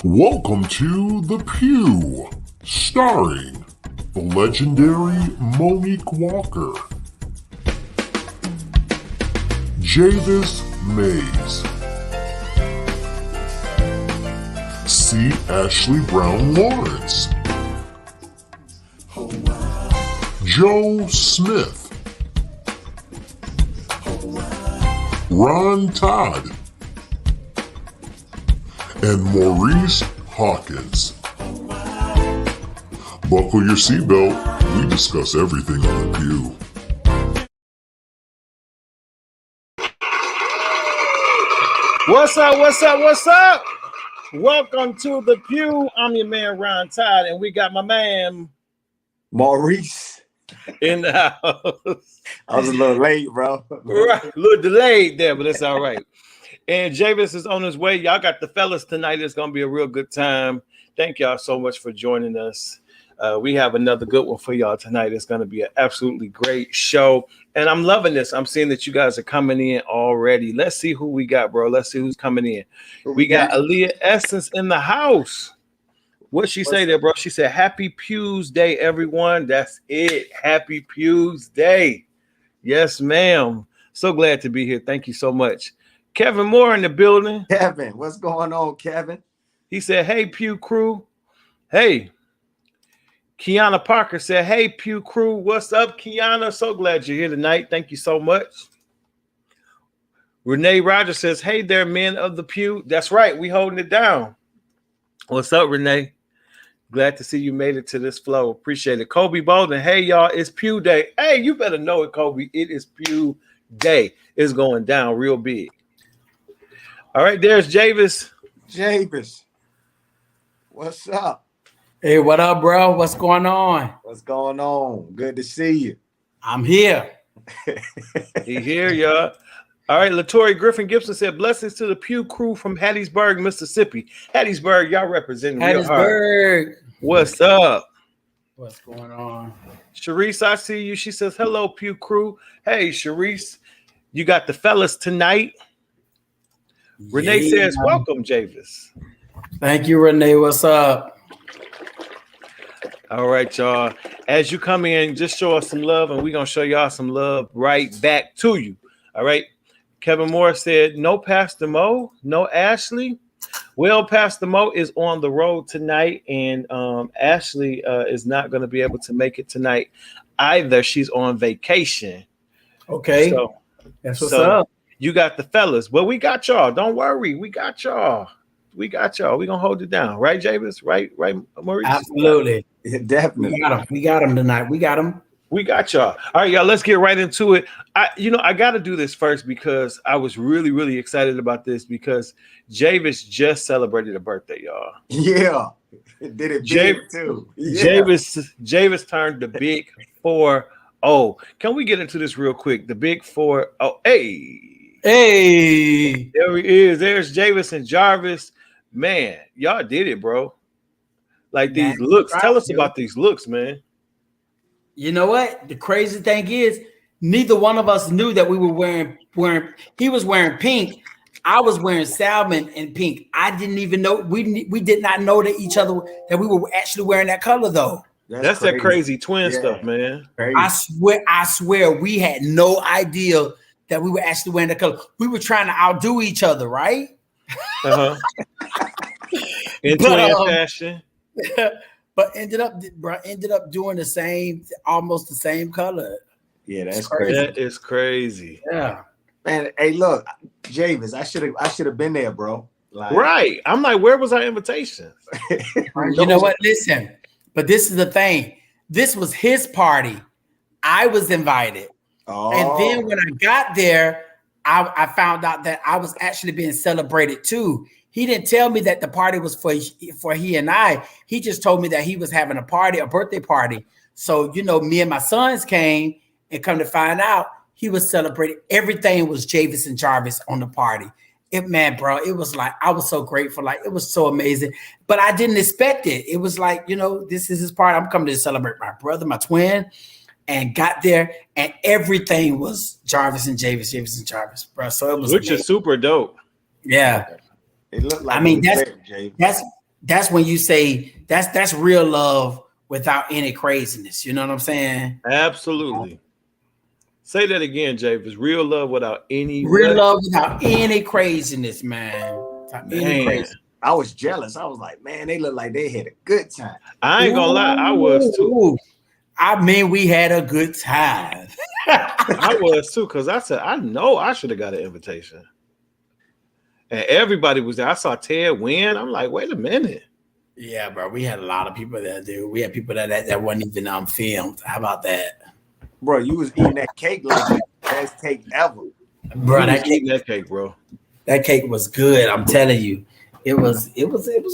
Welcome to The Pew, starring the legendary Monique Walker, Javis Mays, C. Ashley Brown Lawrence, Joe Smith, Ron Todd, and Maurice Hawkins. Buckle your seatbelt. We discuss everything on The Pew. What's up? What's up? What's up? Welcome to The Pew. I'm your man, Ron Todd, and we got my man, Maurice, in the house. I was a little late, bro. Right, a little delayed there, but it's all right. And Javis is on his way. Y'all got the fellas tonight. It's going to be a real good time. Thank y'all so much for joining us. We have another good one for y'all tonight. It's going to be an absolutely great show. And I'm loving this. I'm seeing that you guys are coming in already. Let's see who we got, bro. Let's see who's coming in. We got Aaliyah Essence in the house. What'd she say there, bro? She said, Happy Pews Day, everyone. That's it. Happy Pews Day. Yes, ma'am. So glad to be here. Thank you so much. Kevin Moore in the building. Kevin, what's going on, Kevin? He said, hey, Pew crew. Hey. Kiana Parker said, hey, Pew crew. What's up, Kiana? So glad you're here tonight. Thank you so much. Renee Rogers says, hey there, men of the Pew. That's right. We holding it down. What's up, Renee? Glad to see you made it to this flow. Appreciate it. Kobe Bolden. Hey, y'all. It's Pew Day. Hey, you better know it, Kobe. It is Pew Day. It's going down real big. All right, there's Javis. Javis, what's up? Hey, what up, bro? What's going on? What's going on? Good to see you. I'm here. He here, y'all. All right, Latoya Griffin Gibson said, blessings to the Pew crew from Hattiesburg, Mississippi. Hattiesburg, y'all representing real hard. Hattiesburg. What's up? What's going on? Sharice, I see you. She says, hello, Pew crew. Hey, Sharice, you got the fellas tonight. Renee says, welcome, Javis. Thank you, Renee. What's up? All right, y'all. As you come in, just show us some love, and we're going to show y'all some love right back to you. All right. Kevin Moore said, no Pastor Mo, no Ashley. Well, Pastor Mo is on the road tonight, and Ashley is not going to be able to make it tonight either. She's on vacation. Okay. So, that's what's up. You got the fellas. Well, we got y'all. Don't worry. We got y'all. We got y'all. We're going to hold it down. Right, Javis? Right, Maurice? Absolutely. Yeah, definitely. We got him tonight. We got him. We got y'all. All right, y'all, let's get right into it. I got to do this first because I was really, really excited about this because Javis just celebrated a birthday, y'all. Yeah. Did it big too. Yeah. Javis turned the big 4-0. Can we get into this real quick? The big 4-0. Hey. There he is. There's Javis and Jarvis. Man, y'all did it, bro. Like these looks. Tell us about these looks, man. You know what? The crazy thing is, neither one of us knew that we were wearing. He was wearing pink. I was wearing salmon and pink. I didn't even know. We did not know that each other that we were actually wearing that color though. That's that crazy twin stuff, man. Crazy. I swear, we had no idea that we were actually wearing that color. We were trying to outdo each other, right? Uh-huh. In twin fashion. But ended up doing almost the same color. Yeah, that's crazy. That is crazy. Yeah. Man, hey, look, Javis, I should have been there, bro. Like, right. I'm like, where was our invitation? You know what? Listen, but this is the thing. This was his party. I was invited. Oh. And then when I got there, I found out that I was actually being celebrated too. He didn't tell me that the party was for he and I. He just told me that he was having a birthday party. So, me and my sons came, and come to find out, he was celebrating. Everything was Javis and Jarvis on the party. It was like, I was so grateful. Like, it was so amazing. But I didn't expect it. It was like, this is his party. I'm coming to celebrate my brother, my twin. And got there, and everything was Jarvis and Javis and Jarvis, bro. So it was which is super dope. Yeah. It looked like that's when you say that's real love without any craziness. You know what I'm saying? Absolutely. Say that again, Javis. Real love without any real love without any craziness, man. Any crazy. I was jealous. I was like, man, they look like they had a good time. I ain't gonna lie, I was too. I mean, we had a good time. I was too, because I said, I know I should have got an invitation. And everybody was there. I saw Ted win. I'm like, wait a minute. Yeah, bro. We had a lot of people there, dude. We had people that wasn't even filmed. How about that? Bro, you was eating that cake like the best cake ever. Bro, that cake, bro. That cake was good. I'm telling you. It was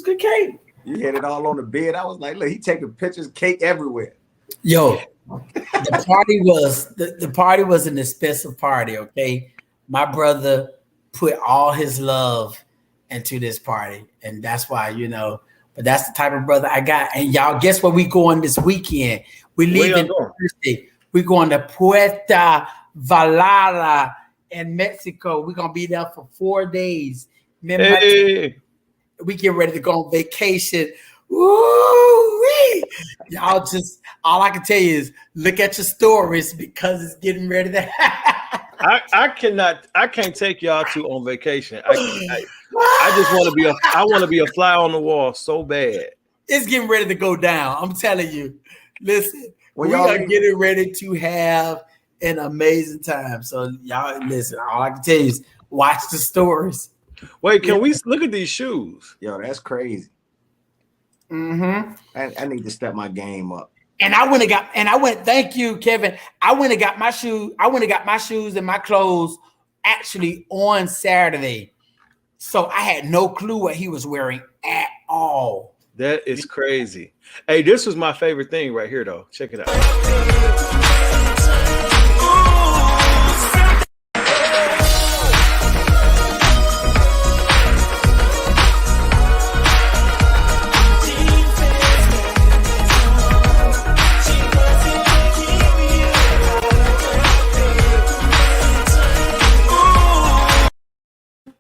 good cake. You had it all on the bed. I was like, look, he taking pictures, cake everywhere. Yo, the party was an expensive party, okay? My brother put all his love into this party, and that's why, but that's the type of brother I got. And y'all, guess where we going this weekend? We leaving Thursday. We're going to Puerto Vallarta in Mexico. We're gonna be there for 4 days. Hey. We get ready to go on vacation. Woo-wee. Y'all just, all I can tell you is look at your stories because it's getting ready to happen. I can't take y'all two on vacation. I just want to be a fly on the wall so bad. It's getting ready to go down. I'm telling you. Listen, we are getting ready to have an amazing time. So y'all listen, all I can tell you is watch the stories. Wait, can we look at these shoes? Yo, that's crazy. Mm-hmm. I need to step my game up. And thank you, Kevin. I went and got my shoes. I went and got my shoes and my clothes actually on Saturday. So I had no clue what he was wearing at all. That is crazy. Hey, this was my favorite thing right here, though. Check it out.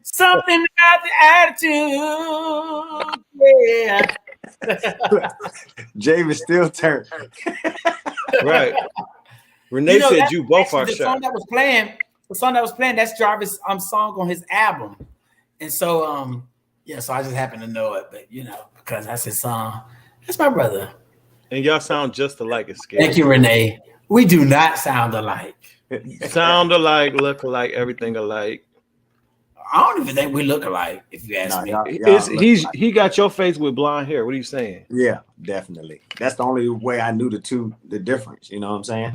Something about the attitude, yeah. Javis still turned. Right. Renee said you both are the shy. song that was playing, that's Jarvis' song on his album. And so so I just happened to know it, but because that's his song. That's my brother. And y'all sound just alike. It's scary. Thank you, Renee. We do not sound alike. Sound alike, look alike, everything alike. I don't even think we look alike, if you ask me. He got your face with blonde hair. What are you saying? Yeah, definitely. That's the only way I knew the difference. You know what I'm saying?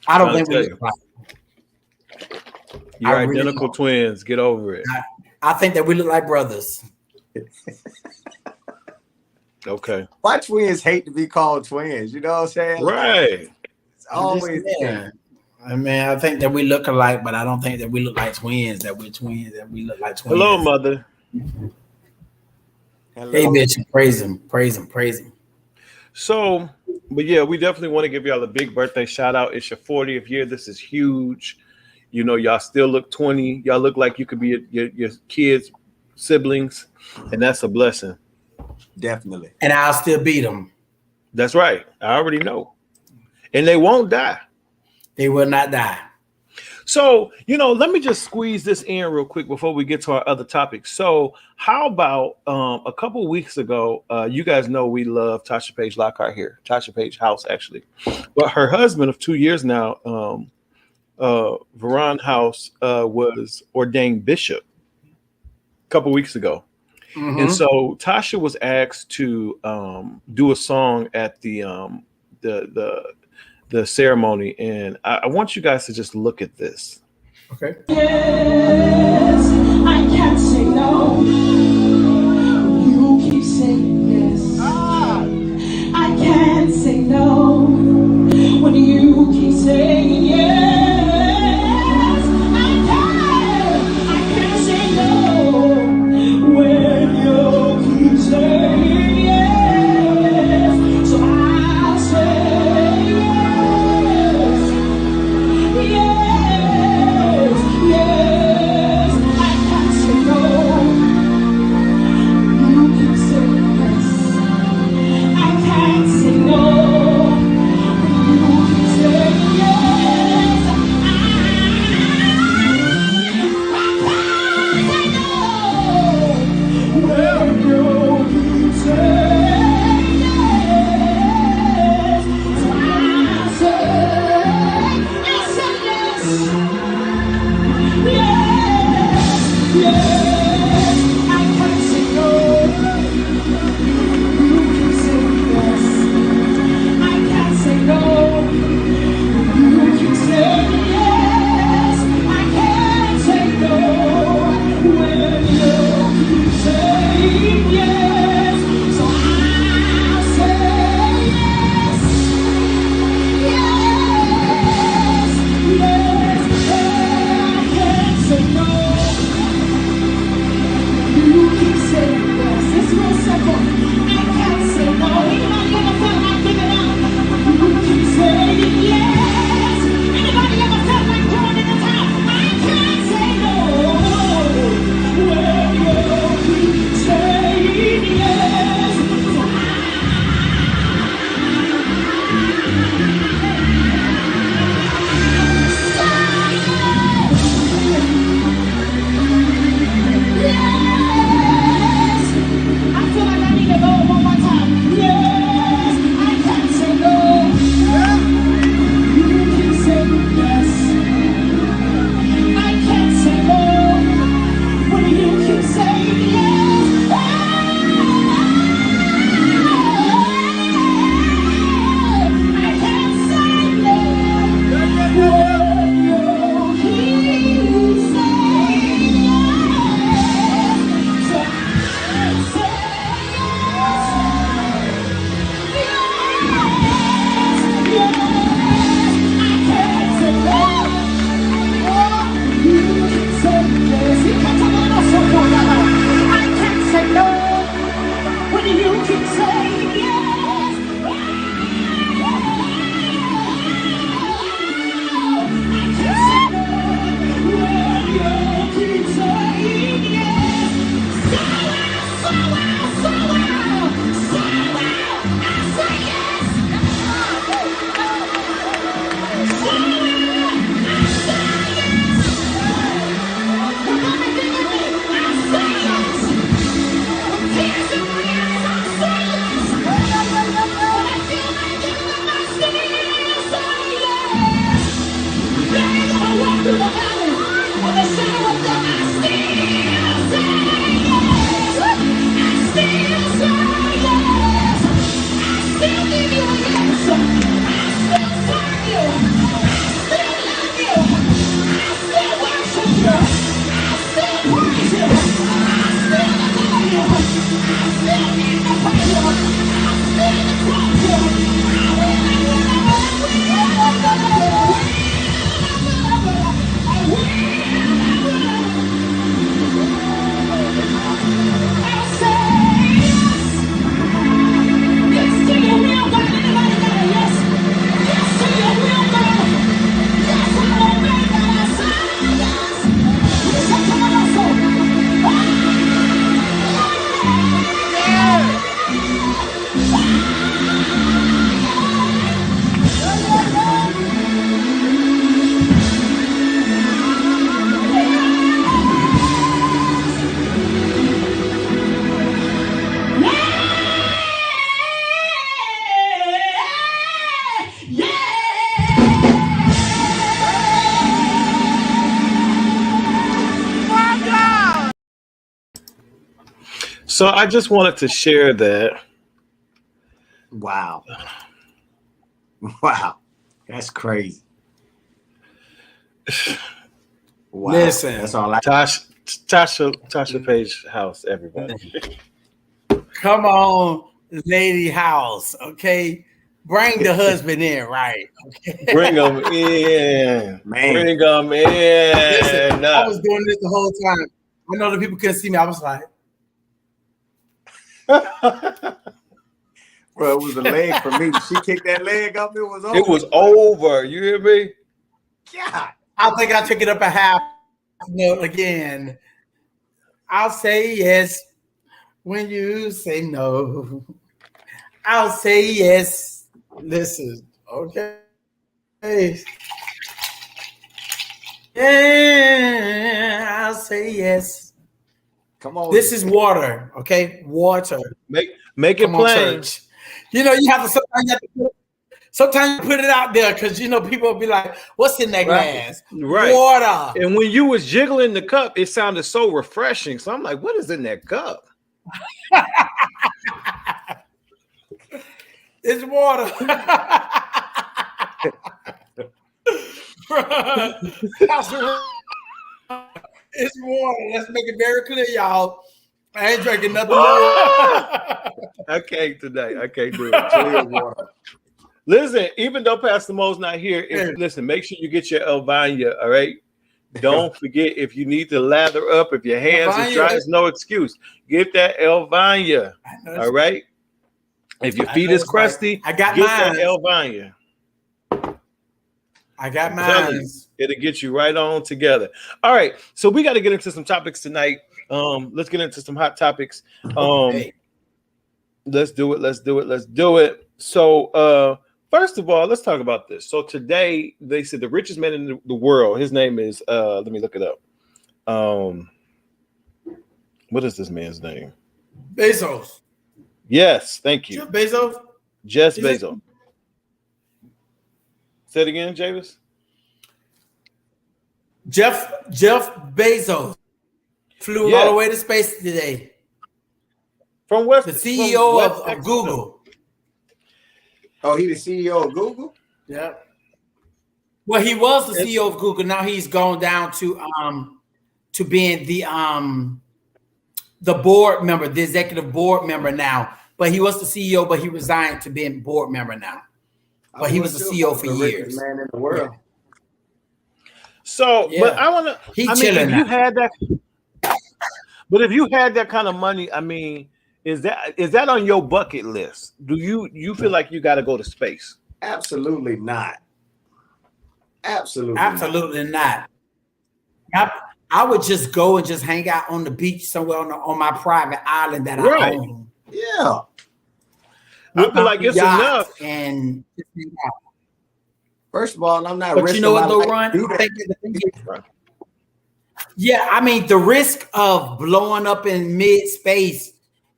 I don't think we look alike. You're identical twins. Get over it. I think that we look like brothers. Okay. Why twins hate to be called twins? You know what I'm saying? Right. It's always I mean, I think that we look alike, but I don't think that we look like twins, that we're twins, that we look like twins. Hello, mother. Hello. Hey, bitch, praise him. So, but yeah, we definitely want to give y'all a big birthday shout out. It's your 40th year. This is huge. Y'all still look 20. Y'all look like you could be your kids' siblings, and that's a blessing. Definitely. And I'll still beat them. That's right. I already know. And they won't die. They will not die. So, let me just squeeze this in real quick before we get to our other topics. So how about a couple of weeks ago, you guys know we love Tasha Page Lockhart here, Tasha Page House, actually. But her husband of 2 years now, Veron House, was ordained bishop a couple of weeks ago. Mm-hmm. And so Tasha was asked to do a song at the ceremony, and I want you guys to just look at this. Okay. Yes, I can't say no. You keep saying yes. I can't say no when you keep saying yes. I can't say no when you keep saying yes. So I'll say yes. Yes, yes, I can't say no. So I just wanted to share that. Wow. Wow. That's crazy. Wow. Listen. That's all I Tasha Page House, everybody. Come on, lady house. Okay. Bring the husband in, right? Okay. Bring them in. Man. Bring them in. Listen, I was doing this the whole time. I know the people couldn't see me. I was like, Bro, it was a leg for me. She kicked that leg up. It was over. It was over. You hear me? God. I think I took it up a half note again. I'll say yes when you say no. I'll say yes. Listen, okay. Yeah, I'll say yes. Come on. This is water, okay? Water. Make it Come on, plain. church. You know, you have to Sometimes you put it out there because people will be like, "What's in that glass?" Right. Water. And when you was jiggling the cup, it sounded so refreshing. So I'm like, what is in that cup? It's water. It's water. Let's make it very clear, y'all. I ain't drinking nothing more. I can't today. I can't do it. Listen, even though Pastor Mo's not here, listen, make sure you get your Elvania, all right? Don't forget, if you need to lather up, if your hands are dry, it's no excuse. Get that Elvania, all right? If your feet is crusty, I got get mine. that Elvania. I got mine. It'll get you right on together. All right, so we got to get into some topics tonight. Let's get into some hot topics. Let's do it. So, first of all, let's talk about this. So today they said the richest man in the world, his name is let me look it up. What is this man's name? Bezos. Yes, thank you. Jeff Bezos. Jeff Bezos. Say it again, Javis. Jeff Bezos flew all the way to space today. From West, the CEO of Google. Oh, he the CEO of Google? Yeah. Well, he was the CEO of Google. Now he's gone down to being the board member, the executive board member now. But he was the CEO, but he resigned to being board member now. But he was the CEO for years. Man in the world. So, but I want to. He's chilling. If now. you had that, but if you had that kind of money, I mean, is that on your bucket list? Do you feel like you got to go to space? Absolutely not. Absolutely not. I would just go and just hang out on the beach somewhere on my private island that I own. Yeah. I feel like it's enough. And first of all, I'm not. But you know what, though, Ron? Yeah, I mean, the risk of blowing up in mid-space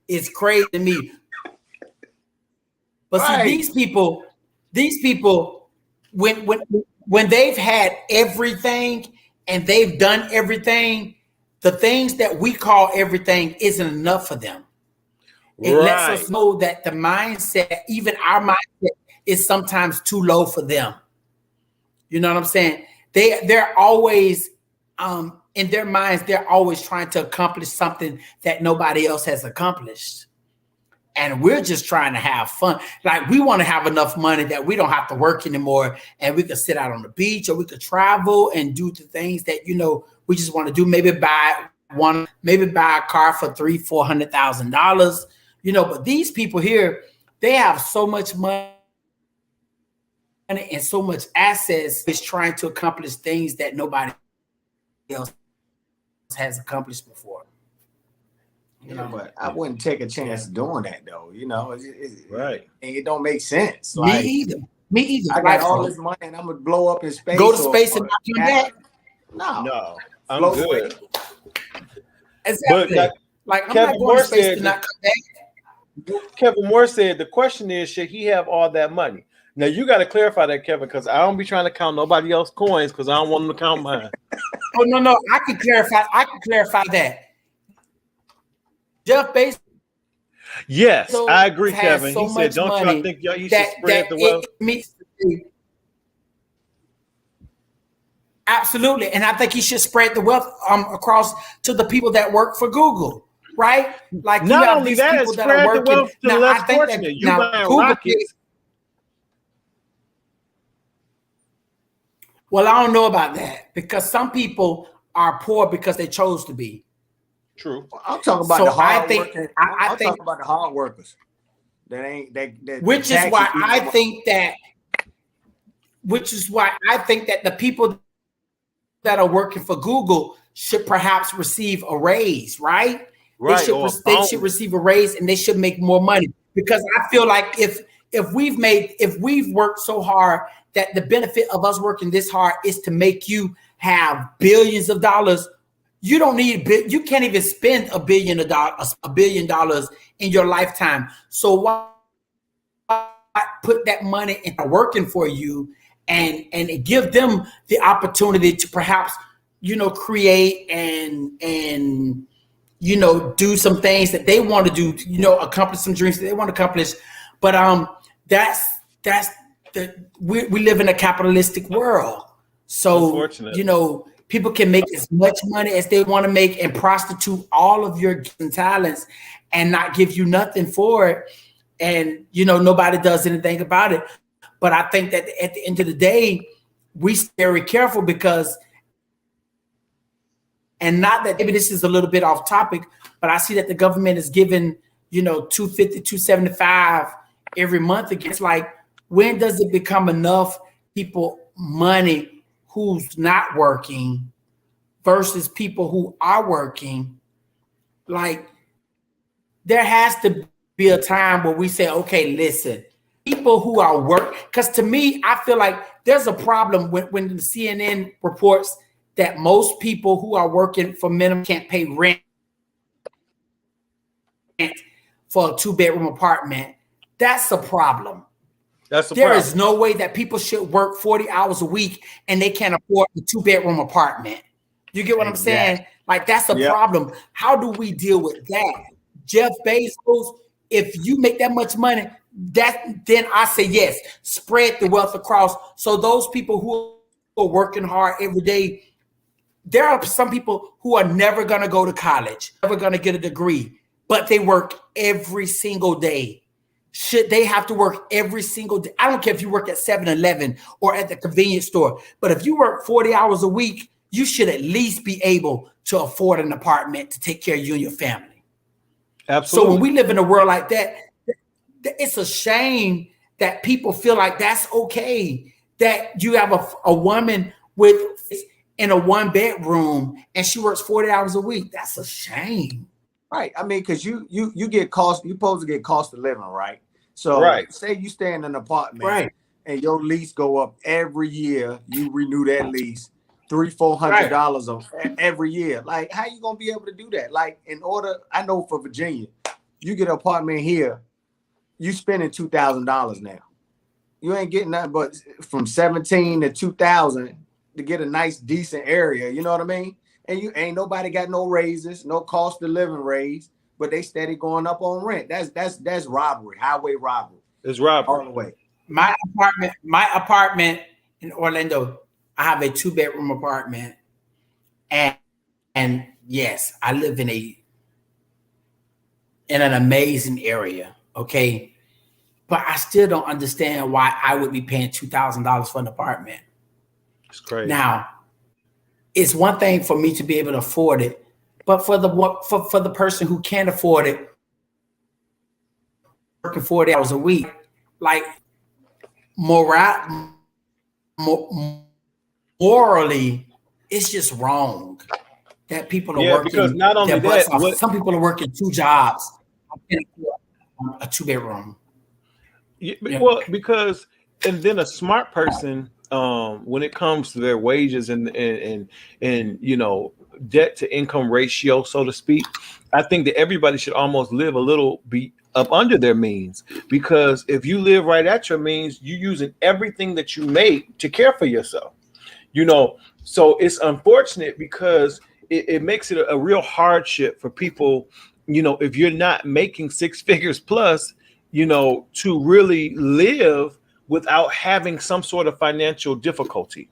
is crazy to me. But see, these people, when they've had everything and they've done everything, the things that we call everything isn't enough for them. It lets us know that the mindset, even our mindset, is sometimes too low for them. You know what I'm saying? They're always in their minds, they're always trying to accomplish something that nobody else has accomplished. And we're just trying to have fun. Like, we want to have enough money that we don't have to work anymore, and we could sit out on the beach, or we could travel and do the things that, we just want to do. Maybe buy a car for $300,000-$400,000. But these people here, they have so much money and so much assets, is trying to accomplish things that nobody else has accomplished before. But I wouldn't take a chance doing that, though. Right. And it don't make sense. Me either. I got all this money and I'm gonna blow up in space. Go to space and not come back. No, I'm good. Exactly. But like I'm Kevin not going Moore to space said to not come back. Kevin Moore said the question is, should he have all that money? Now you got to clarify that, Kevin, because I don't be trying to count nobody else's coins because I don't want them to count mine. Oh no, I can clarify that. Jeff Bezos. Yes, I agree, Kevin. He said, "Don't y'all think he should spread the wealth?" Absolutely, and I think he should spread the wealth across to the people that work for Google, right? Like, not only that, spread the wealth to the less fortunate. You buying rockets. Well, I don't know about that, because some people are poor because they chose to be. True. I'm talking about the hard workers. I'm talking about the hard workers. Which is why I think that the people that are working for Google should perhaps receive a raise, right? They should receive a raise, and they should make more money, because I feel like if we've worked so hard, that the benefit of us working this hard is to make you have billions of dollars. You don't need you can't even spend $1 billion in your lifetime. So put that money into working for you and give them the opportunity to perhaps, create and do some things that they want to do, accomplish some dreams that they want to accomplish. But we live in a capitalistic world. So, people can make as much money as they want to make and prostitute all of your gifts and talents and not give you nothing for it. And, nobody does anything about it. But I think that at the end of the day, we very careful because, and not that maybe this is a little bit off topic, but I see that the government is giving, $250, $275 every month. It's like, when does it become enough people money who's not working versus people who are working? Like, there has to be a time where we say, okay, listen, people who are because to me, I feel like there's a problem when the CNN reports that most people who are working for minimum can't pay rent for a 2-bedroom apartment. That's a problem. There is no way that people should work 40 hours a week and they can't afford a 2-bedroom apartment. You get what I'm saying? Like, that's a problem. How do we deal with that? Jeff Bezos, if you make that much money, then I say yes, spread the wealth across. So those people who are working hard every day, there are some people who are never going to go to college, never going to get a degree, but they work every single day. Should they have to work every single day? I don't care if you work at 7-Eleven or at the convenience store, but if you work 40 hours a week, you should at least be able to afford an apartment to take care of you and your family. Absolutely. So when we live in a world like that, it's a shame that people feel like that's okay, that you have a woman in a 1-bedroom and she works 40 hours a week. That's a shame. Right. I mean, because you get you're supposed to get cost of living, right? So say you stay in an apartment and your lease go up every year, you renew that lease $300-$400 every year. Like, how you gonna be able to do that? Like, I know for Virginia, you get an apartment here, you spending $2,000 now. You ain't getting nothing but from 17 to 2,000 to get a nice, decent area. You know what I mean? And you ain't nobody got no raises, no cost of living raise, but they steady going up on rent. That's robbery, highway robbery. It's robbery all the way. My apartment in Orlando, I have a 2-bedroom apartment, and yes, I live in an amazing area. Okay, but I still don't understand why I would be paying $2,000 for an apartment. It's crazy. Now, it's one thing for me to be able to afford it, but for the person who can't afford it, working 40 hours a week, like morally, it's just wrong that people are working. Because not only that, some people are working 2 jobs. A 2-bedroom. Well, because and then a smart person, when it comes to their wages and debt to income ratio, so to speak, I think that everybody should almost live a little bit up under their means, because if you live right at your means, you're using everything that you make to care for yourself. So it's unfortunate because it makes it a real hardship for people. If you're not making 6 figures plus, to really live without having some sort of financial difficulty.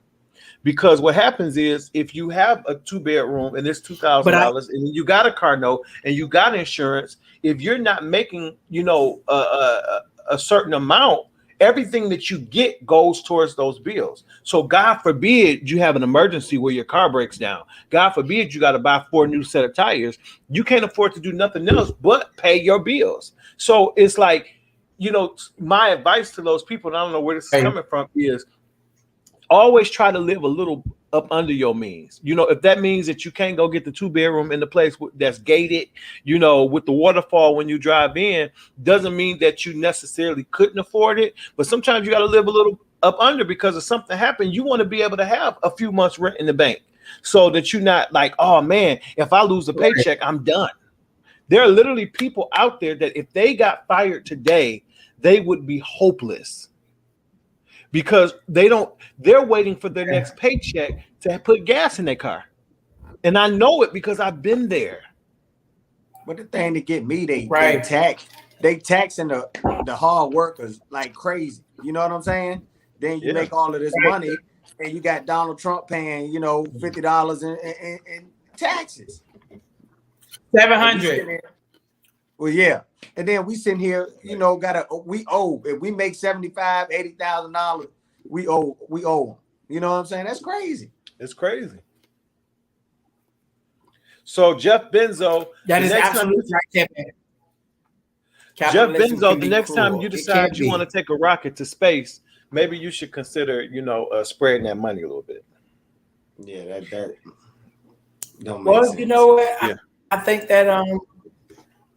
Because what happens is, if you have a 2-bedroom and it's $2,000 and you got a car note and you got insurance, if you're not making, a certain amount, everything that you get goes towards those bills. So God forbid you have an emergency where your car breaks down. God forbid you got to buy 4 new set of tires. You can't afford to do nothing else but pay your bills. So it's like, my advice to those people, and I don't know where this is coming from, is always try to live a little up under your means. If that means that you can't go get the 2-bedroom in the place that's gated, with the waterfall when you drive in, doesn't mean that you necessarily couldn't afford it. But sometimes you got to live a little up under because if something happened, you want to be able to have a few months rent in the bank so that you're not like, oh man, if I lose a paycheck, I'm done. There are literally people out there that if they got fired today, they would be hopeless because they're waiting for their next paycheck to put gas in their car. And I know it because I've been there. But the thing to get me, they taxing the hard workers like crazy. You know what I'm saying? Then you make all of this money, and you got Donald Trump paying, $50 in taxes. 700. Well, yeah. And then we sitting here, we owe. If we make $75,000, $80,000, we owe them. You know what I'm saying? That's crazy. It's crazy. So Jeff Benzo, that is absolutely right. Jeff Benzo, the next time you decide you want to take a rocket to space, maybe you should consider, spreading that money a little bit. Yeah, that don't make sense. You know what? I think that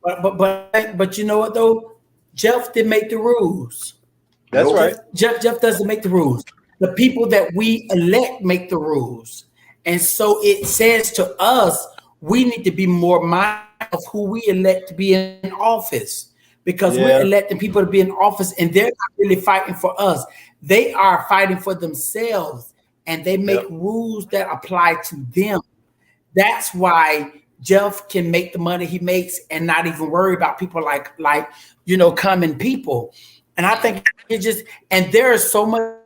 but you know what though? Jeff didn't make the rules. That's right. Jeff doesn't make the rules. The people that we elect make the rules. And so it says to us, we need to be more mindful of who we elect to be in office, because we're electing people to be in office and they're not really fighting for us. They are fighting for themselves, and they make rules that apply to them. That's why Jeff can make the money he makes and not even worry about people like common people. And I think and there is so much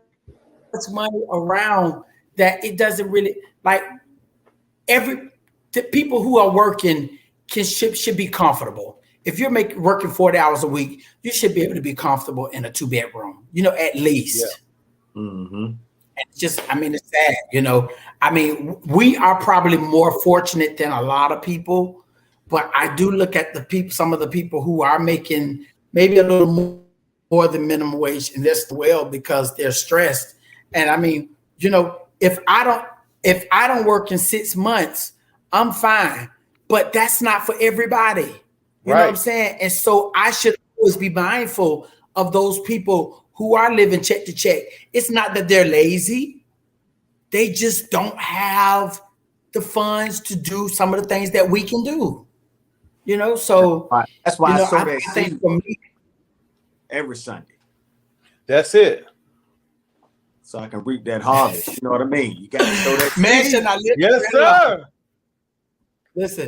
money around that it doesn't really the people who are working should be comfortable. If you're working 40 hours a week, you should be able to be comfortable in a 2-bedroom, at least. Yeah. Mm-hmm. And it's sad, we are probably more fortunate than a lot of people, but I do look at some of the people who are making maybe a little more than minimum wage, and that's because they're stressed. And if I don't work in 6 months, I'm fine, but that's not for everybody. You know what I'm saying? And so I should always be mindful of those people who are living check to check. It's not that they're lazy. They just don't have the funds to do some of the things that we can do. So that's why I sow that I think seed for me every Sunday. That's it. So I can reap that harvest. You know what I mean? You got to sow that seed. Yes, sir. Listen.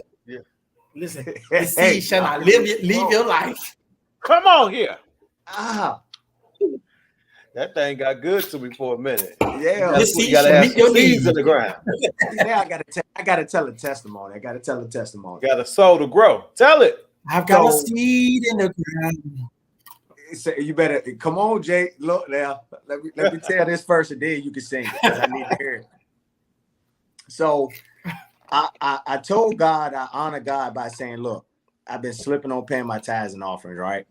The seed shall not leave your life. Come on here. That thing got good to me for a minute. Yeah, you gotta have some seeds in the ground. Yeah, I gotta tell a testimony. I gotta tell a testimony. Got a soul to grow. Tell it. I've got a seed in the ground. So you better come on, Jake. Look now. Let me tell this first, and then you can sing it, because I need to hear it. So I told God, I honor God by saying, look, I've been slipping on paying my tithes and offerings, right?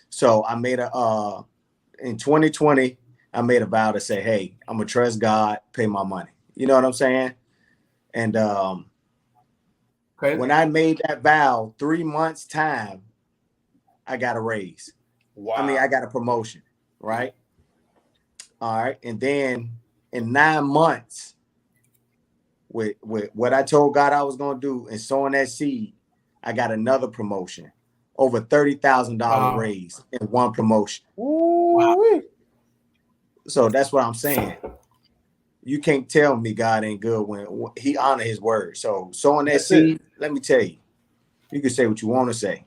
So I made in 2020, I made a vow to say, hey, I'm gonna trust God, pay my money. You know what I'm saying? And when I made that vow, 3 months time, I got a raise. Wow. I mean, I got a promotion, right? All right. And then in 9 months, with what I told God I was going to do and sowing that seed, I got another promotion, over $30,000 raise in one promotion. Wow. So that's what I'm saying. You can't tell me God ain't good when he honor his word. So sowing that seed, let me tell you, you can say what you want to say.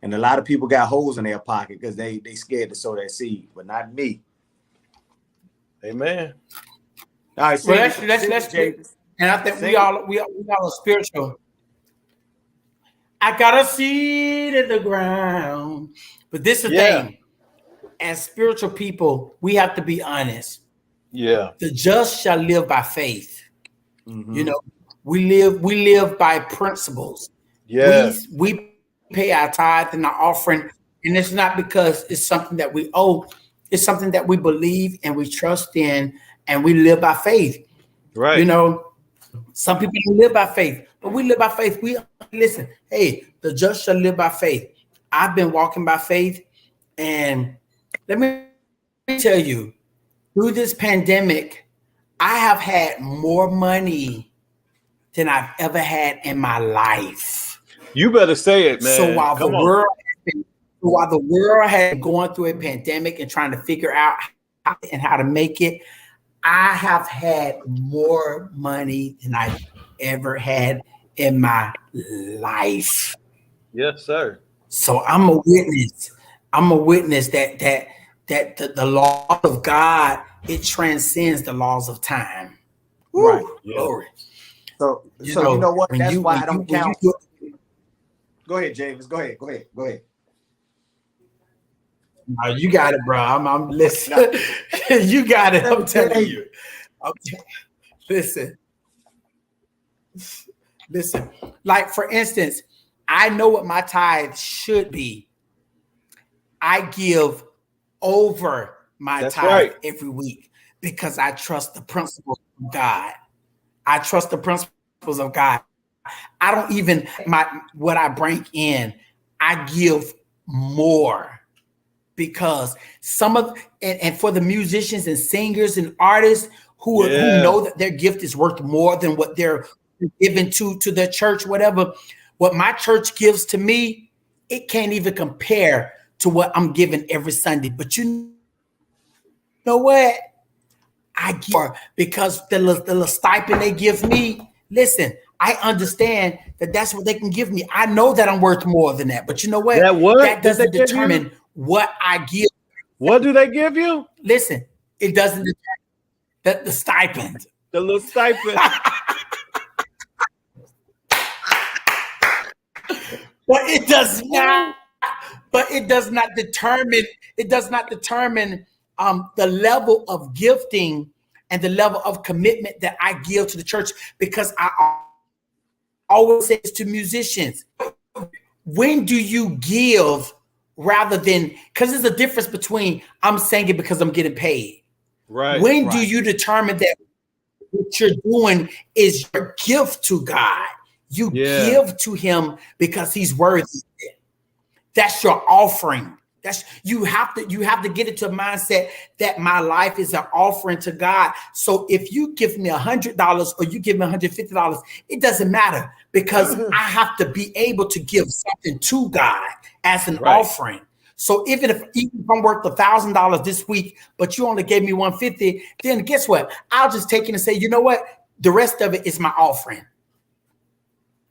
And a lot of people got holes in their pocket because they scared to sow that seed, but not me. Amen. All right, so let's and I think we all are spiritual. I got a seed in the ground. But this is the thing. As spiritual people, we have to be honest. Yeah. The just shall live by faith. Mm-hmm. You know, we live by principles. Yeah. We pay our tithe and our offering, and it's not because it's something that we owe. It's something that we believe and we trust in, and we live by faith. Right. You know, some people don't live by faith, but we live by faith. We listen. Hey, the just shall live by faith. I've been walking by faith, and let me tell you, through this pandemic, I have had more money than I've ever had in my life. You better say it, man. So while the world has been while the world had gone through a pandemic and trying to figure out how to make it, I have had more money than I've ever had in my life. Yes, sir. So I'm a witness. I'm a witness that the law of God, it transcends the laws of time. Right. Yeah. Glory. So you know what? That's why I don't count. Go ahead, James. Go ahead. No, you got it, bro. I'm listening. You got it. I'm telling you. Listen. Like, for instance, I know what my tithe should be. I give over my tithe every week because I trust the principles of God. I trust the principles of God. I don't even what I bring in, I give more because some of and for the musicians and singers and artists who know that their gift is worth more than what they're given to their church, whatever. What my church gives to me, it can't even compare to what I'm giving every Sunday. But you know what? I give because the little stipend they give me. Listen, I understand that that's what they can give me. I know that I'm worth more than that. But you know what? That doesn't determine what I give. What do they give you? Listen, it doesn't determine the stipend. The little stipend. But it does not. But it does not determine. It does not determine the level of gifting and the level of commitment that I give to the church, because I always say to musicians, when do you give rather than, because there's a difference between I'm singing because I'm getting paid. Right. When do you determine that what you're doing is your gift to God? You give to him because he's worthy. That's your offering. That's you have to get into a mindset that my life is an offering to God. So if you give me $100 or you give me $150, it doesn't matter, because I have to be able to give something to God as an offering. So even if I'm worth $1,000 this week, but you only gave me $150, then guess what? I'll just take it and say, you know what? The rest of it is my offering.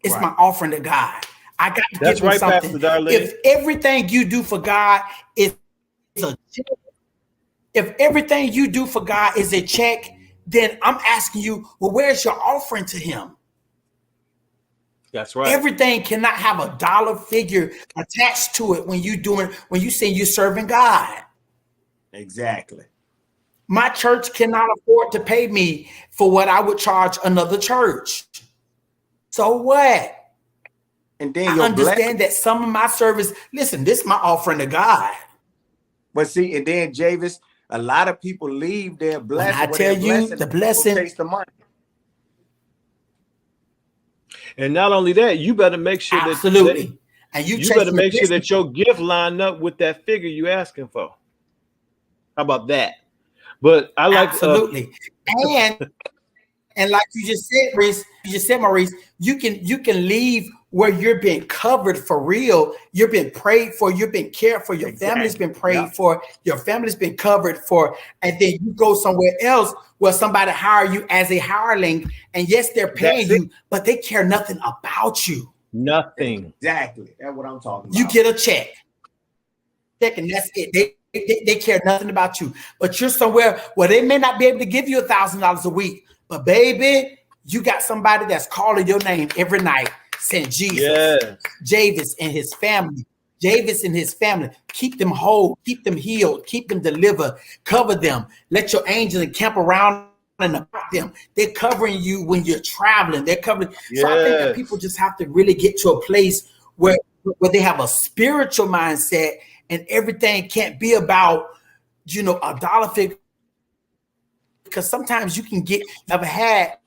It's my offering to God. I got to give him something. Pastor Darlene. If everything you do for God is a check, if everything you do for God is a check, then I'm asking you, well, where's your offering to him? That's right. Everything cannot have a dollar figure attached to it when you say you're serving God. Exactly. My church cannot afford to pay me for what I would charge another church. So what? And then I understand that some of my service, listen, this is my offering to God. But see, and then Javis, a lot of people leave their blessing. When I tell you the blessing, takes the money. And not only that, you better make sure and you better make sure that your gift line up with that figure you asking for. How about that? But I like absolutely. And like you just said, Maurice, you can leave where you're being covered for real. You're being prayed for. You're being cared for. Your family's been prayed for. Your family's been covered for. And then you go somewhere else where somebody hire you as a hireling. And yes, they're paying you, but they care nothing about you. Nothing. Exactly. That's what I'm talking about. You get a check. And that's it. They care nothing about you. But you're somewhere where they may not be able to give you $1,000 a week. But baby, you got somebody that's calling your name every night, saying Jesus, Javis and his family, keep them whole, keep them healed, keep them delivered, cover them. Let your angels encamp around and about them. They're covering you when you're traveling. They're covering. So I think that people just have to really get to a place where they have a spiritual mindset, and everything can't be about, a dollar figure. Because sometimes you can get never had,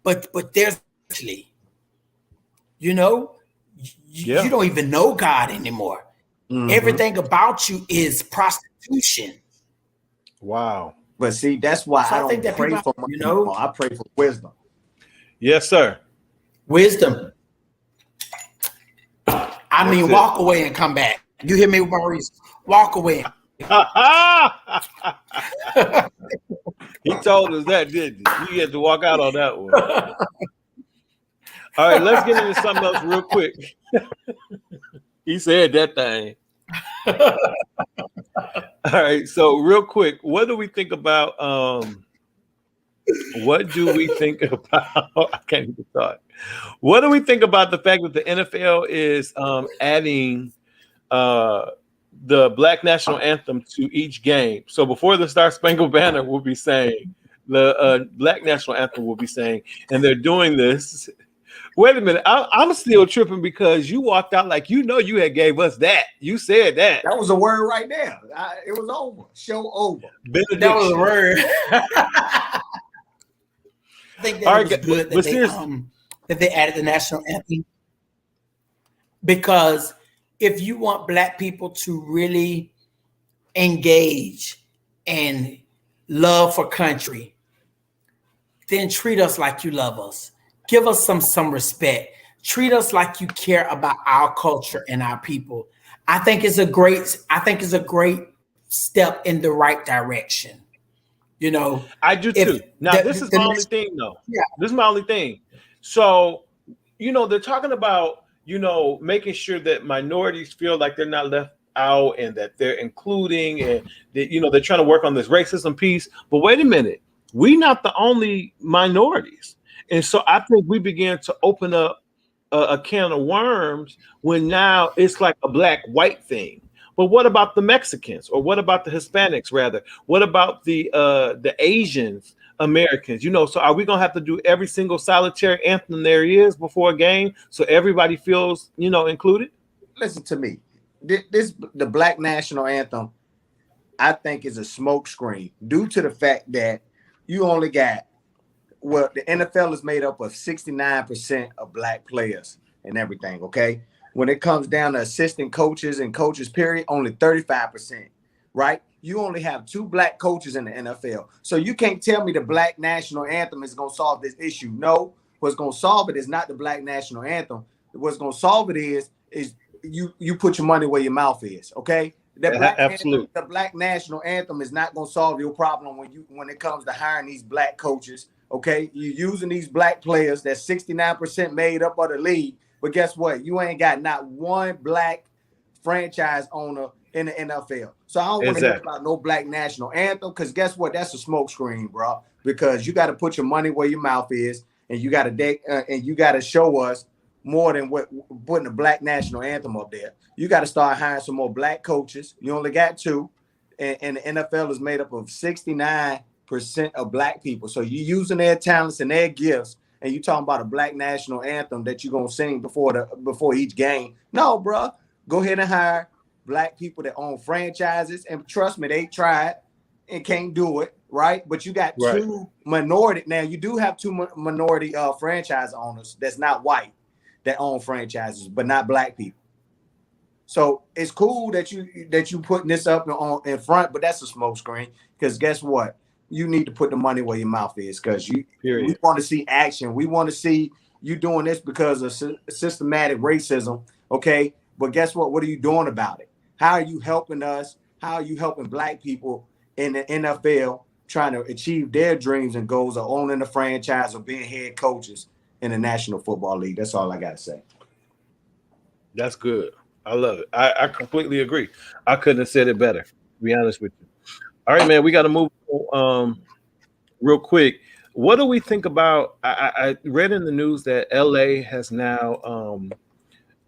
but there's actually, you don't even know God anymore. Mm-hmm. Everything about you is prostitution. Wow. But see, that's why I don't pray for money. I pray for wisdom. Yes, sir. Wisdom. I mean, walk away and come back. You hear me, Maurice? Walk away. He told us that, didn't he? He had to walk out on that one. All right, let's get into something else real quick. He said that thing. All right, so real quick, what do we think about what do we think about I can't even talk. What do we think about the fact that the NFL is adding the Black National Anthem to each game? So before the Star Spangled Banner will be saying, the Black National Anthem will be saying, and they're doing this. Wait a minute, I'm still tripping because you walked out like you had gave us that. You said that. That was a word right there. It was over. Show over. Benediction. That was a word. I think that was good that they added the national anthem, because if you want Black people to really engage and love for country, then treat us like you love us. Give us some respect. Treat us like you care about our culture and our people. I think it's a great step in the right direction. You know, I do too. Now, this is my only thing, though. Yeah, this is my only thing. So, they're talking about, making sure that minorities feel like they're not left out and that they're including, and that, they're trying to work on this racism piece. But wait a minute, we're not the only minorities. And so I think we began to open up a can of worms when now it's like a black-white thing. But what about the Mexicans, or what about the Hispanics, rather? What about the Asians, Americans? So are we gonna have to do every single solitary anthem there is before a game so everybody feels, included? Listen to me. The Black National Anthem, I think, is a smokescreen due to the fact that you only got. Well, the NFL is made up of 69% of Black players and everything, okay? When it comes down to assistant coaches and coaches, period, only 35%, right? You only have 2 Black coaches in the NFL. So you can't tell me the Black National Anthem is going to solve this issue. No, what's going to solve it is not the Black National Anthem. What's going to solve it is you put your money where your mouth is, okay? Absolutely. The Black National Anthem is not going to solve your problem when it comes to hiring these Black coaches. Okay, you're using these Black players that's 69% made up of the league, but guess what? You ain't got not one Black franchise owner in the NFL. So I don't want to hear about no Black National Anthem, because guess what? That's a smokescreen, bro. Because you got to put your money where your mouth is, and you got to show us more than what putting the Black National Anthem up there. You got to start hiring some more Black coaches. You only got 2, and the NFL is made up of 69% of Black people. So you using their talents and their gifts, and you talking about a Black National Anthem that you're gonna sing before each game. No, bro. Go ahead and hire Black people that own franchises, and trust me, they tried and can't do it, right? But you got 2 minority. Now you do have 2 minority franchise owners that's not white that own franchises, but not Black people. So it's cool that you putting this up in front, but that's a smokescreen, because guess what? You need to put the money where your mouth is, because we want to see action. We want to see you doing this because of systematic racism, okay? But guess what? What are you doing about it? How are you helping us? How are you helping Black people in the NFL trying to achieve their dreams and goals of owning a franchise or being head coaches in the National Football League? That's all I got to say. That's good. I love it. I completely agree. I couldn't have said it better, to be honest with you. All right, man, we got to move real quick. What do we think about? I read in the news that LA has now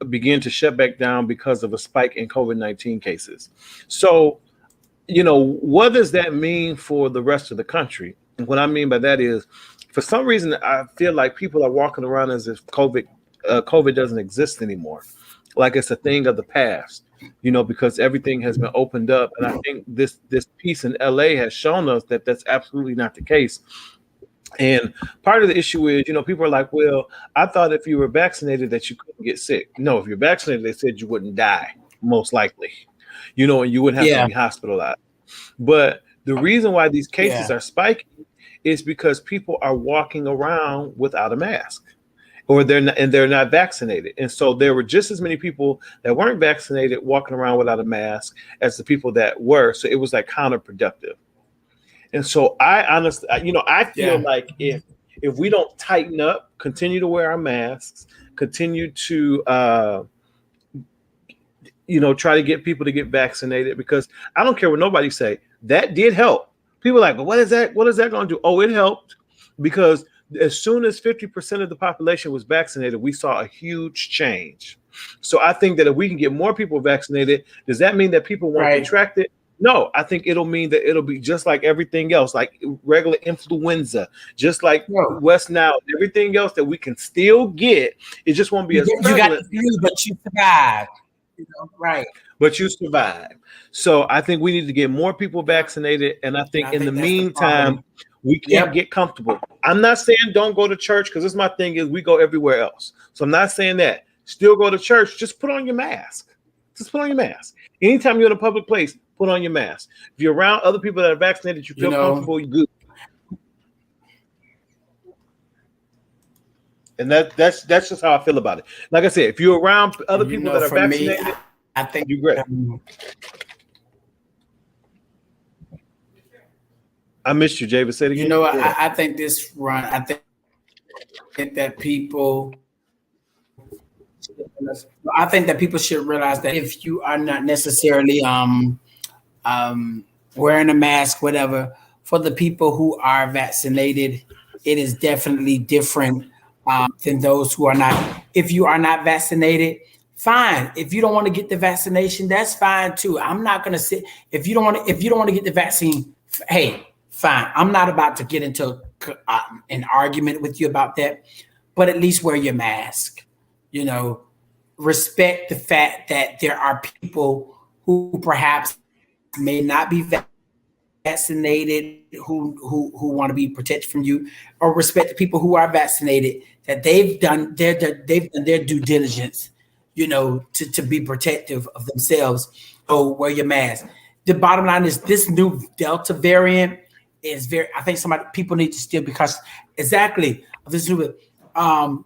begun to shut back down because of a spike in COVID-19 cases. So, what does that mean for the rest of the country? And what I mean by that is, for some reason, I feel like people are walking around as if COVID doesn't exist anymore, like it's a thing of the past. Because everything has been opened up. And I think this piece in LA has shown us that that's absolutely not the case. And part of the issue is, people are like, well, I thought if you were vaccinated that you couldn't get sick. No, if you're vaccinated, they said you wouldn't die, most likely, and you wouldn't have to be hospitalized. But the reason why these cases are spiking is because people are walking around without a mask. or they're not vaccinated. And so there were just as many people that weren't vaccinated walking around without a mask as the people that were. So it was like counterproductive. And so I honestly, I feel like if we don't tighten up, continue to wear our masks, continue to, try to get people to get vaccinated, because I don't care what nobody say, that did help. People are like, but what is that going to do? Oh, it helped, because as soon as 50% of the population was vaccinated, we saw a huge change. So I think that if we can get more people vaccinated, does that mean that people won't contract it? No, I think it'll mean that it'll be just like everything else, like regular influenza, just like West Nile, everything else that we can still get. It just won't be as prevalent. You got the flu, but you survived. Right. But you survived. So I think we need to get more people vaccinated. And I think in the meantime, we can't get comfortable. I'm not saying don't go to church, because this my thing is we go everywhere else. So I'm not saying that. Still go to church. Just put on your mask. Just put on your mask. Anytime you're in a public place, put on your mask. If you're around other people that are vaccinated, you feel comfortable, you're good. And that's just how I feel about it. Like I said, if you're around other people that are vaccinated, I think you're great. I missed you, Javis. Say it again. I think this run, I think that people should realize that if you are not necessarily wearing a mask, whatever, for the people who are vaccinated, it is definitely different than those who are not. If you are not vaccinated, fine. If you don't want to get the vaccination, that's fine too. I'm not going to sit. If you don't want to get the vaccine, hey, fine. I'm not about to get into an argument with you about that, but at least wear your mask. Respect the fact that there are people who perhaps may not be vaccinated, who want to be protected from you, or respect the people who are vaccinated, that they've done their due diligence, to be protective of themselves. Oh, wear your mask. The bottom line is this new Delta variant is I think people need to still, because exactly this new, LA,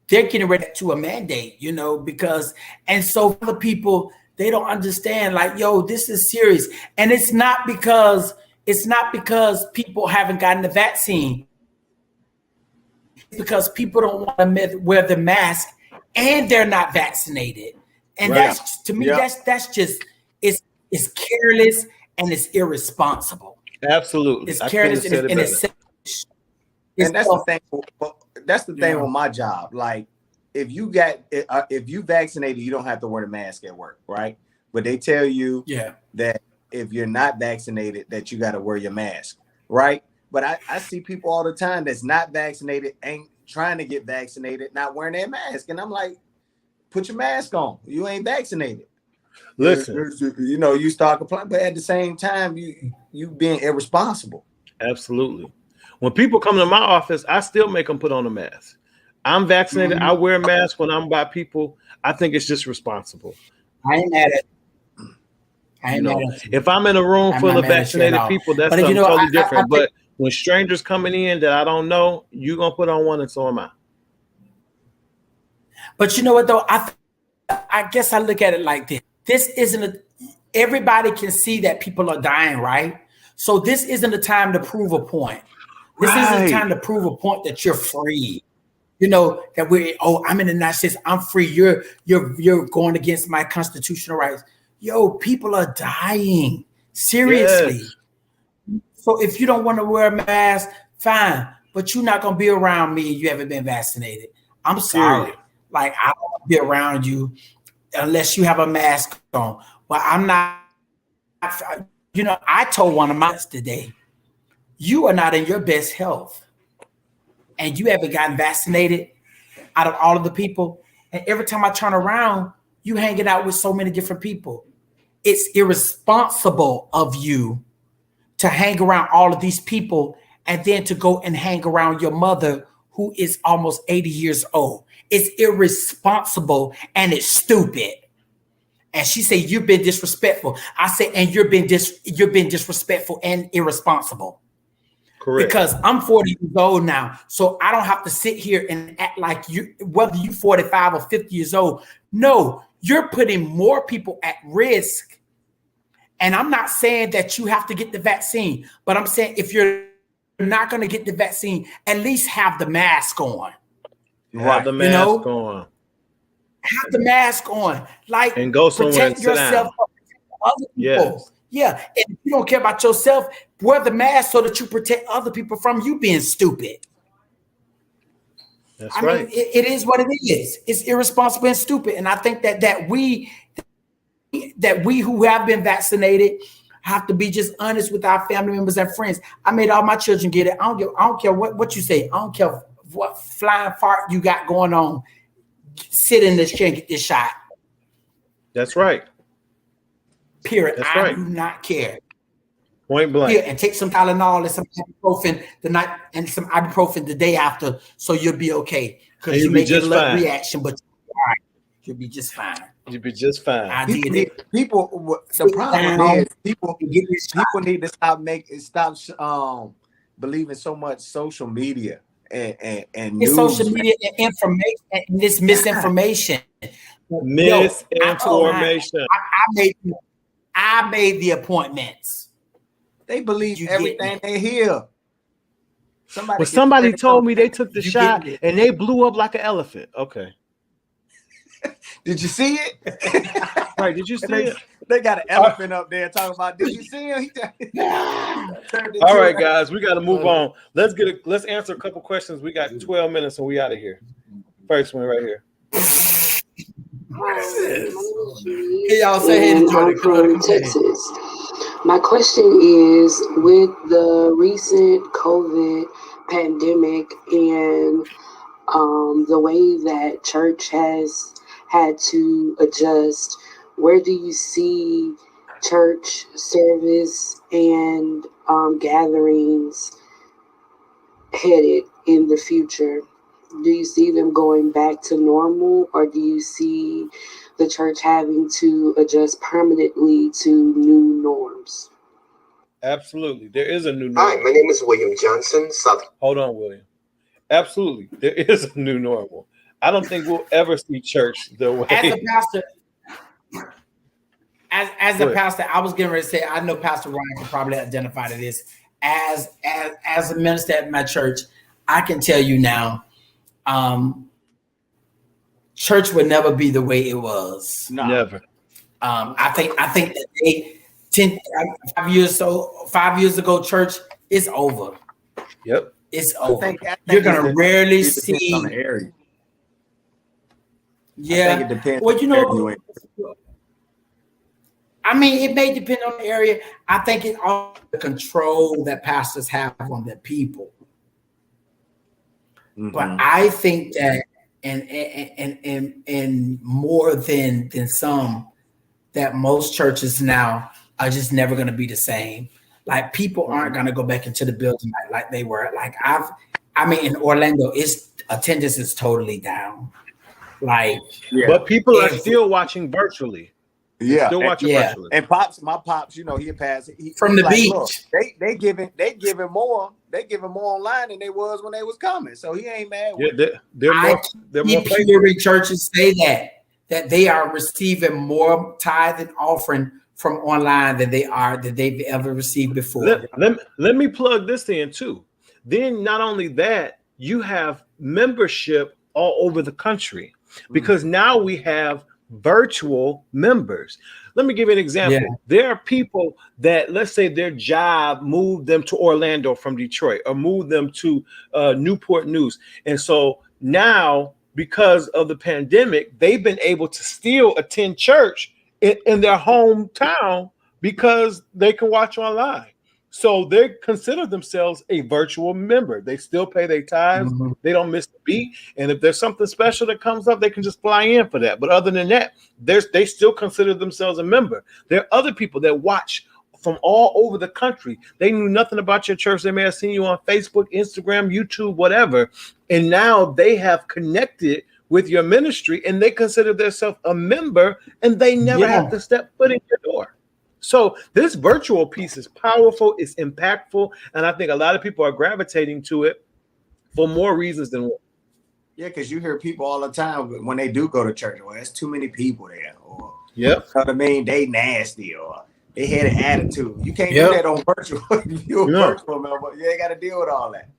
they're getting ready to a mandate, because, and so for the people, they don't understand, like, yo, this is serious. And it's not because people haven't gotten the vaccine. It's because people don't want to wear the mask and they're not vaccinated. And that's, to me, that's just, it's careless and it's irresponsible. Absolutely. It's careless and it's selfish. And that's the thing. That's the thing with my job. Like, if you vaccinated, you don't have to wear a mask at work, right? But they tell you that if you're not vaccinated, that you got to wear your mask, right? But I see people all the time that's not vaccinated, ain't trying to get vaccinated, not wearing their mask, and I'm like, put your mask on. You ain't vaccinated. Listen, you start complaining, but at the same time, you being irresponsible. Absolutely. When people come to my office, I still make them put on a mask. I'm vaccinated. I wear a mask when I'm by people. I think it's just responsible. I ain't mad at it. If I'm in a room full of vaccinated people, that's something totally different. But when strangers coming in that I don't know, you're going to put on one and so am I. But you know what, though? I guess I look at it like this. This isn't everybody can see that people are dying, right? So this isn't a time to prove a point. This isn't a time to prove a point that you're free. That I'm in the United States, I'm free. You're going against my constitutional rights. Yo, people are dying. Seriously. Yes. So if you don't want to wear a mask, fine. But you're not gonna be around me and you haven't been vaccinated. I'm sorry. Like, I don't want to be around you unless you have a mask on. Well, I'm not, I told one of mine today, you are not in your best health. And you haven't gotten vaccinated out of all of the people. And every time I turn around, you hanging out with so many different people. It's irresponsible of you to hang around all of these people and then to go and hang around your mother who is almost 80 years old. It's irresponsible and it's stupid. And she said, you've been disrespectful. I said, and you've been disrespectful and irresponsible. Correct. Because I'm 40 years old now, so I don't have to sit here and act like you, whether you're 45 or 50 years old. No, you're putting more people at risk. And I'm not saying that you have to get the vaccine, but I'm saying if you're not going to get the vaccine, at least have the mask on. Have the mask on. Have the mask on. Like, and go somewhere protect and sit yourself down. from other people. Yes. Yeah. And if you don't care about yourself, wear the mask so that you protect other people from you being stupid. That's right. I mean, it is what it is. It's irresponsible and stupid. And I think that we who have been vaccinated have to be just honest with our family members and friends. I made all my children get it. I don't care what you say. I don't care what flying fart you got going on. Sit in this chair and get this shot. That's right. Period. That's I right. do not care. Point blank. Here, and take some Tylenol and some ibuprofen the night and some ibuprofen the day after, so you'll be okay. Because you may get a little reaction, but you'll be just fine. You'll be just fine. I did it. People, the problem is people need to stop believing so much social media and it's social media and information and this misinformation. Misinformation. I made the appointments. They believe everything they hear. Somebody told me they took the shot and they blew up like an elephant. Okay. Did you see it? Right. Did you see it? They got an elephant up there talking about. Did you see him? All right, guys, we got to move on. Let's answer a couple questions. We got 12 minutes and we out of here. First one right here. Y'all say hey to from Texas. My question is, with the recent COVID pandemic and the way that church has had to adjust, where do you see church service and gatherings headed in the future? Do you see them going back to normal, or do you see the church having to adjust permanently to new norms? Absolutely. There is a new normal. Hi, my name is William Johnson. Hold on, William. Absolutely. There is a new normal. I don't think we'll ever see church the way. As a pastor, as a pastor, I was getting ready to say, I know Pastor Ryan can probably identify to this. As a minister at my church, I can tell you now, church would never be the way it was. No. Never. I think that 5 years ago, church is over. Yep. It's over. I think you're gonna rarely see. On the area. Yeah. I think it depends. Well, you know, I mean, it may depend on the area. I think it's all the control that pastors have on their people. Mm-hmm. But I think that, and more than some, that most churches now are just never going to be the same. Like, people aren't going to go back into the building like they were. Like, I mean, in Orlando, attendance is totally down. Like, but people are still watching virtually. Yeah, still watching virtually. And my pops, you know, he passed from the beach. Look, they giving more online than they was when they was coming. So he ain't mad. They're more Pew churches say that they are receiving more tithe and offering from online than they've ever received before. Let me plug this in too. Then not only that, you have membership all over the country, because now we have virtual members. Let me give you an example. Yeah. There are people that, let's say their job moved them to Orlando from Detroit, or moved them to Newport News. And so now, because of the pandemic, they've been able to still attend church in their hometown because they can watch online. So they consider themselves a virtual member. They still pay their tithes. Mm-hmm. They don't miss the beat. And if there's something special that comes up, they can just fly in for that. But other than that, they still consider themselves a member. There are other people that watch from all over the country. They knew nothing about your church. They may have seen you on Facebook, Instagram, YouTube, whatever. And now they have connected with your ministry, and they consider themselves a member, and they never have to step foot in your door. So this virtual piece is powerful, it's impactful, and I think a lot of people are gravitating to it for more reasons than one. Yeah, because you hear people all the time when they do go to church, well, there's too many people there, or Yep. you know what I mean, they nasty, or they had an attitude. You can't do that on virtual. You're virtual, man, but you ain't got to deal with all that.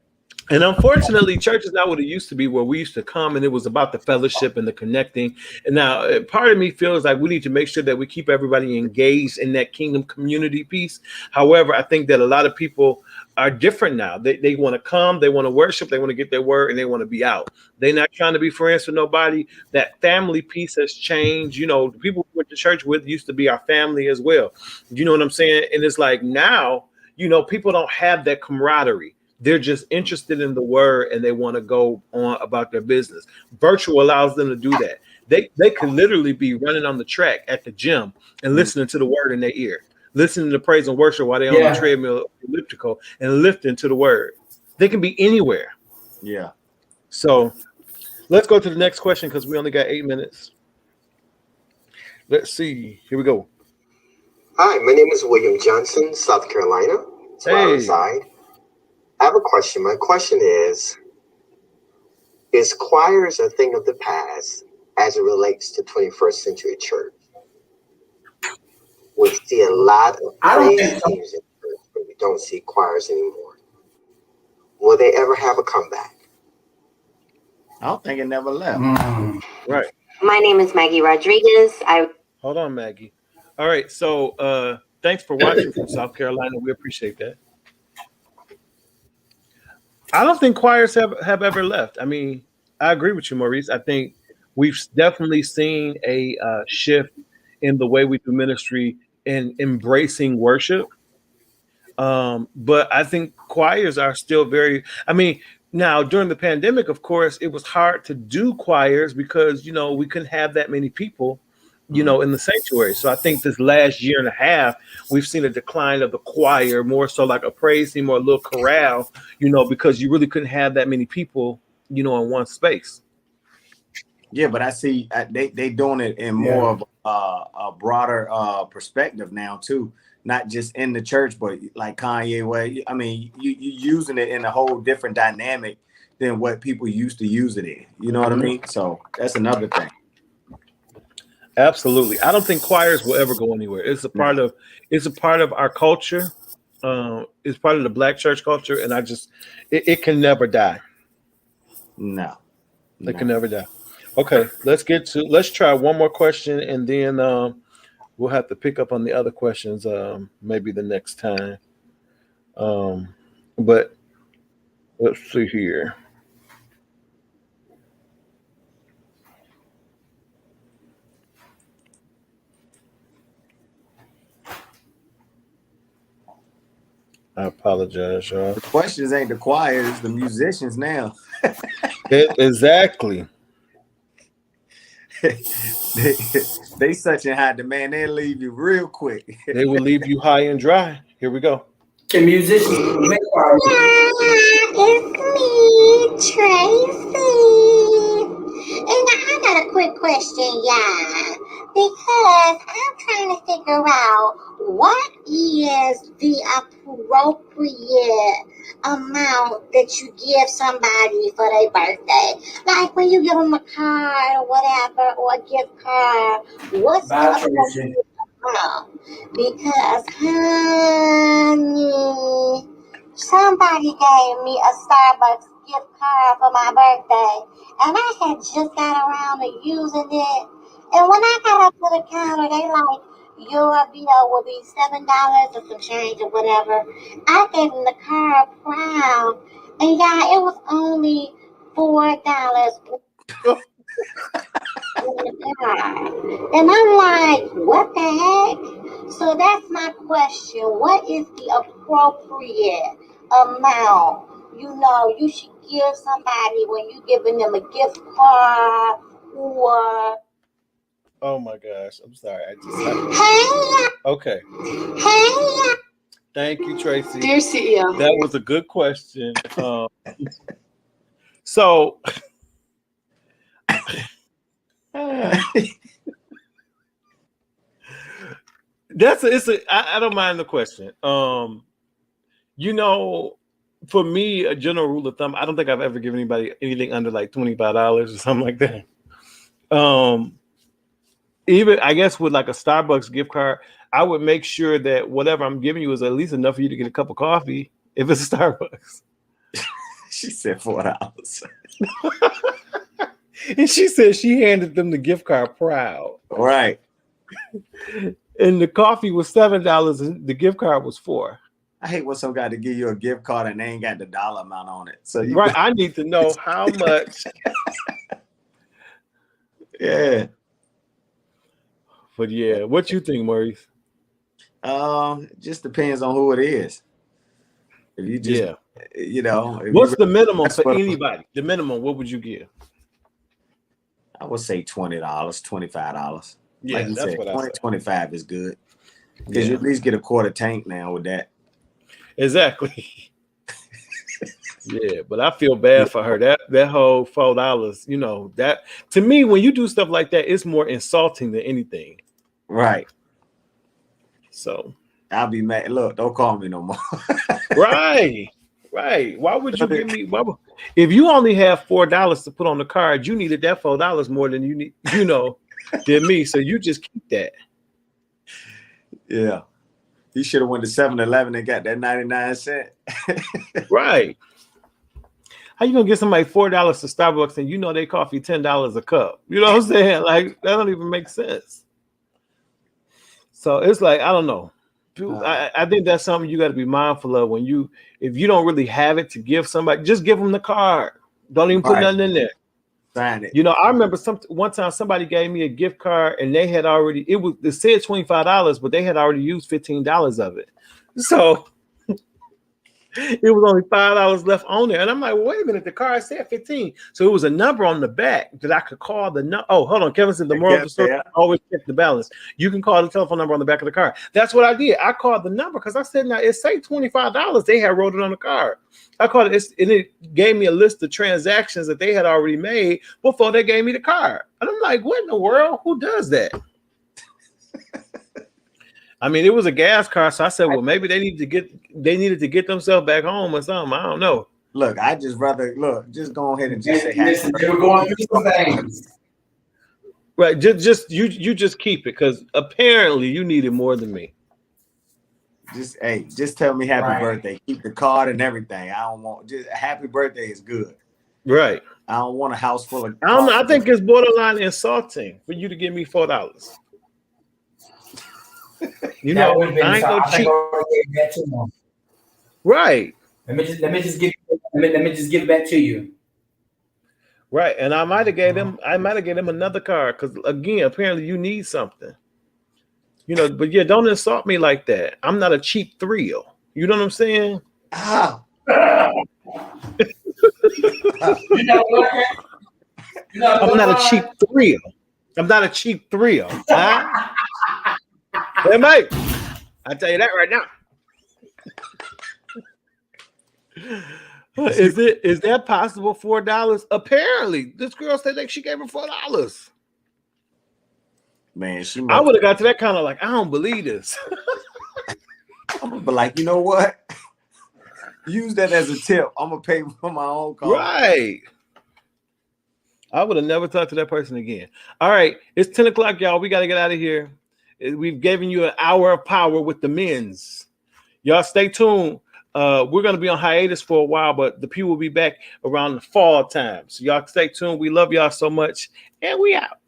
And unfortunately, church is not what it used to be, where we used to come and it was about the fellowship and the connecting. And now part of me feels like we need to make sure that we keep everybody engaged in that kingdom community piece. However, I think that a lot of people are different now. They want to come, they want to worship, they want to get their word, and they want to be out. They're not trying to be friends with nobody. That family piece has changed. You know, the people we went to church with used to be our family as well. You know what I'm saying? And it's like now, you know, people don't have that camaraderie. They're just interested in the word and they want to go on about their business. Virtual allows them to do that. They could literally be running on the track at the gym and listening to the word in their ear, listening to praise and worship while they're on the treadmill, elliptical, and lifting to the word. They can be anywhere. Yeah. So let's go to the next question because we only got 8 minutes. Let's see. Here we go. Hi, my name is William Johnson, South Carolina. That's where I reside. I have a question. My question is choirs a thing of the past as it relates to 21st century church? We see a lot of praise teams in church, but we don't see choirs anymore. Will they ever have a comeback? I don't think it never left. Right. My name is Maggie Rodriguez. Hold on, Maggie. All right. So thanks for watching from South Carolina. We appreciate that. I don't think choirs have ever left. I mean, I agree with you, Maurice. I think we've definitely seen a shift in the way we do ministry and embracing worship. But I think choirs are still very, I mean, now during the pandemic, of course, it was hard to do choirs because, you know, we couldn't have that many people, you know, in the sanctuary. So I think this last year and a half, we've seen a decline of the choir, more so like a praise team or a little chorale, you know, because you really couldn't have that many people, you know, in one space. Yeah, but I see they doing it in more of a broader perspective now too, not just in the church, but like Kanye, where I mean, you using it in a whole different dynamic than what people used to use it in. You know what I mean? So that's another thing. Absolutely. I don't think choirs will ever go anywhere. It's a part of our culture. It's part of the Black church culture, and it can never die. No. It can never die. Okay, let's try one more question, and then we'll have to pick up on the other questions maybe the next time. But let's see here. I apologize, y'all. The questions ain't the choirs, the musicians now. Exactly. they such in high demand, they'll leave you real quick. They will leave you high and dry. Here we go. Can musicians make art? It's me, Tracy. And I got a quick question, y'all, because I'm trying to figure out what is the appropriate amount that you give somebody for their birthday. Like when you give them a card or whatever, or a gift card, what's the appropriate amount? Because, honey, somebody gave me a Starbucks gift card for my birthday, and I had just got around to using it. And when I got up to the counter, they like, your bill will be $7 or some change or whatever. I gave them the card proud, and yeah, it was only $4. And I'm like, what the heck? So that's my question. What is the appropriate amount, you know, you should give somebody when you're giving them a gift card or... Oh my gosh, I'm sorry. Hey! Okay. Hey! Thank you, Tracy. Dear CEO. That was a good question. So... I don't mind the question. You know, for me, a general rule of thumb, I don't think I've ever given anybody anything under like $25 or something like that. Even I guess with like a Starbucks gift card, I would make sure that whatever I'm giving you is at least enough for you to get a cup of coffee if it's a Starbucks. She said $4. And she said she handed them the gift card proud. Right. And the coffee was $7 and the gift card was $4. I hate when some guy to give you a gift card and they ain't got the dollar amount on it. So right, I need to know how much. Yeah. But yeah, what you think, Maurice? It just depends on who it is. If you just, you know, what's the minimum for anybody? The minimum, what would you give? I would say $20, $25. Yeah, like you that's said, what I said. 25 is good because you at least get a quarter tank now with that. Exactly. Yeah, but I feel bad for her. That whole $4, you know, that to me, when you do stuff like that, it's more insulting than anything. Right. So I'll be mad. Look, don't call me no more. Right. Why would you give me? If you only have $4 to put on the card, you needed that $4 more than you need, you know, than me. So you just keep that. Yeah. You should have went to 7-Eleven and got that 99-cent. Right. How you gonna get somebody $4 to Starbucks and you know they coffee $10 a cup? You know what I'm saying? Like that don't even make sense. So it's like I don't know. I think that's something you got to be mindful of when if you don't really have it to give somebody, just give them the card. Don't even put nothing in there. Sign it. You know, I remember one time somebody gave me a gift card and they had already it said $25, but they had already used $15 of it. So it was only $5 left on there. And I'm like, well, wait a minute, the card said 15. So it was a number on the back that I could call oh, hold on. Kevin said the moral of the story, always check the balance. You can call the telephone number on the back of the card. That's what I did. I called the number because I said, now it say $25. They had wrote it on the card. I called it, and it gave me a list of transactions that they had already made before they gave me the card. And I'm like, what in the world? Who does that? I mean, it was a gas car, so I said, well, maybe they needed to get themselves back home or something. I don't know. Look, I just rather just go ahead and just say listen, they were going through some things. Right. Just just keep it because apparently you need it more than me. Just tell me happy birthday. Keep the card and everything. I don't want just happy birthday is good. Right. I don't want a house full of I don't know. I think it's borderline insulting for you to give me $4. You know, I ain't no cheap. Right. Let me just give it back to you. Right, and I might have gave them another card because again, apparently you need something. You know, but yeah, don't insult me like that. I'm not a cheap thrill. You know what I'm saying? Ah. You know what? I'm not a cheap thrill. I'm not a cheap thrill. Huh? Hey, mate, I tell you that right now. Is that possible? $4? Apparently, this girl said that she gave her $4. Man, I would have got to that kind of like, I don't believe this. I'm gonna be like, you know what? Use that as a tip. I'm gonna pay for my own car. Right. I would have never talked to that person again. All right, it's 10 o'clock, y'all. We got to get out of here. We've given you an hour of power with the men's. Y'all stay tuned. We're going to be on hiatus for a while, but the Pew will be back around the fall time. So y'all stay tuned. We love y'all so much, and we out.